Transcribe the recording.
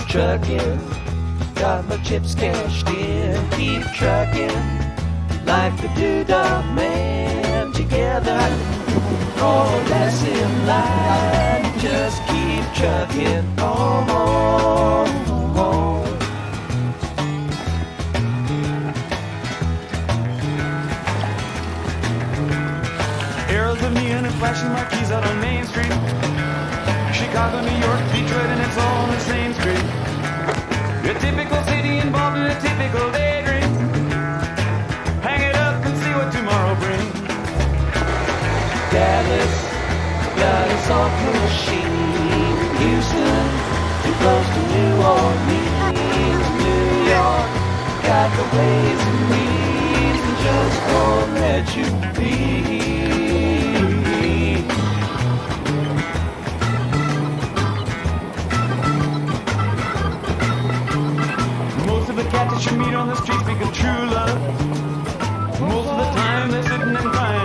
Trucking, got my chips cashed in. Keep trucking like the Doodah Man. Together, or less in line. Just keep trucking on. Arrows of neon and flashing marquees out on Main Street. Chicago, New York, Detroit, and it's all on the same street. A typical city involved in a typical daydream. Hang it up and see what tomorrow brings. Dallas got us off the machine. Houston, too close to New Orleans. New York got the ways and means and just won't let you be. Most of the cats that you meet on the street speak of true love. Most of the time they're sitting and crying